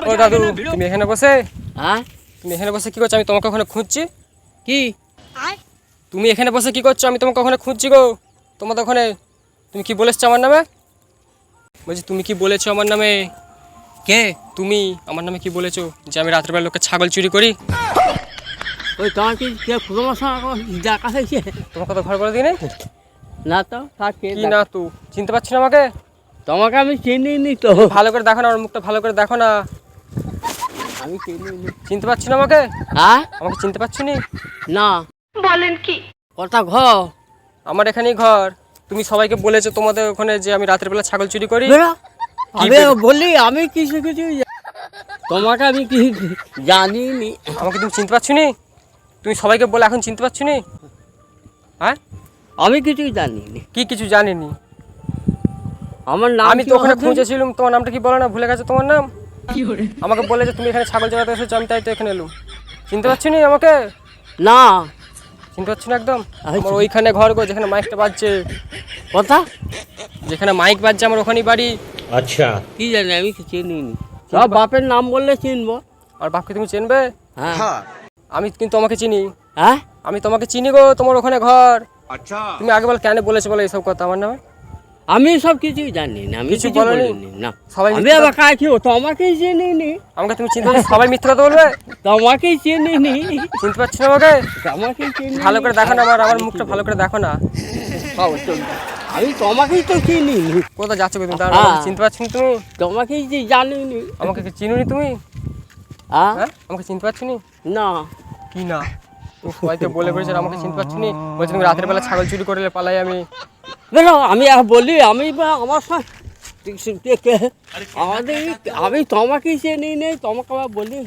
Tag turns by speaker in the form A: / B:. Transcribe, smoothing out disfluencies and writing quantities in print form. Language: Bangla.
A: ও দাদু, তুমি এখানে বসে
B: হ্যাঁ
A: তুমি এখানে বসে কি করছো? আমি তোমাকে ওখানে খুঁজছি।
B: কি
A: তুমি এখানে বসে কি করছো? আমি তোমাকে ওখানে খুঁজছি গো। তোমাদের ওখানে তুমি কি বলেছো আমার নামে? বলছি তুমি কি বলেছো আমার নামে?
B: কে
A: তুমি আমার নামে কি বলেছো? যে আমি রাত্রেবেলা লোকের ছাগল চুরি করি।
B: ওই তোমার কি কে তোমার সঙ্গে দেখা হয়েছে?
A: তোমার কথা ঘর বলে দিই নাই?
B: না তো তার কে
A: কি না তু চিনতে পারছি না আমাকে?
B: তোমাকে আমি চিনিনি তো।
A: ভালো করে দেখো না, আমার মুখটা ভালো করে দেখো না।
B: আমি চিনিনি।
A: চিনতে পারছি না আমাকে?
B: হ্যাঁ
A: আমাকে চিনতে পারছি নি?
B: না বলেন কি কথা ঘর
A: আমার এখানেই ঘর। তুমি সবাইকে বলেছো তোমাদের ওখানে যে আমি রাতের বেলা ছাগল চুরি করি।
B: বেরো।
A: কি
B: আমি বলি আমি কিছু কিছু তোমাকে আমি কি জানিনি।
A: আমাকে তুমি চিনতে পারছো নি? তুমি সবাইকে বলে এখন চিনতে পারছো নি? হ্যাঁ,
B: আমি কিছুই জানিনি।
A: কি কিছু জানিনি?
B: আমার নাম
A: আমি
B: কি
A: তো ওখানে
B: হবে?
A: খুঁজেছিলাম, তোমার নামটা কি বলো না, ভুলে গেছো তোমার নাম? আমাকে বলে যে তুমি এখানে ছাগল চড়াতে এসেছো, আমি তাই তো এখানে এলুম। চিনতে পারছো নি আমাকে?
B: না
A: চিনতে পারছো না একদম? আমার ওইখানে ঘর গো, যেখানে মাইকটা বাজছে।
B: কথা
A: যেখানে মাইক বাজছে আমার ওখানেই বাড়ি।
C: अच्छा
B: কি জানি আমি কি চিনিনি। সব বাপের নাম বললে চিনবো।
A: আর বাপকে তুমি চিনবে?
B: হ্যাঁ
A: আমি কিন্তু তোমাকে চিনি।
B: হ্যাঁ
A: আমি তোমাকে চিনি গো, তোমার ওখানে ঘর।
C: अच्छा
A: তুমি আগে বল কেন বলেছো বলো এইসব কথা আমার নামে?
B: আমি সব কিছুই জানি না। আমি
A: কিছু
B: কিছু
A: বলোনি?
B: বলিনি না।
A: সবাই
B: আমি
A: মিথ্যে
B: আবার কাকে তোমাকেই চিনিনি।
A: আমাকে তুমি চিনতে পারছো? সবাই মিথ্যে কথা বলবে?
B: তোমাকেই চিনিনি।
A: চিনতে পারছো না আমাকে?
B: তোমাকেই চিনি
A: ভালো করে দেখো না, আমার মুখটা ভালো করে দেখো না।
B: আমি তোমাকেই তো চিনিনি।
A: কোথায় যাচ্ছ গো তুমি? দাঁড়াও, আমাকে চিনতে পারছো না তুমি?
B: তোমাকেই যে জানিনি।
A: আমাকে কি চিনুনি তুমি?
B: হ্যাঁ
A: হ্যাঁ, আমাকে চিনতে পারছো নি?
B: না
A: কি না? তুমি সবাইকে বলে করেছো আমাকে চিনতে পারছো নি? বলছো তুমি রাতের বেলা ছাগল চুরি করলে পালাই আমি।
B: বেরো। আমি আর বলি আমি আমার আমাদের আমি তোমাকেই চিনি নেই, তোমাকে আবার বলি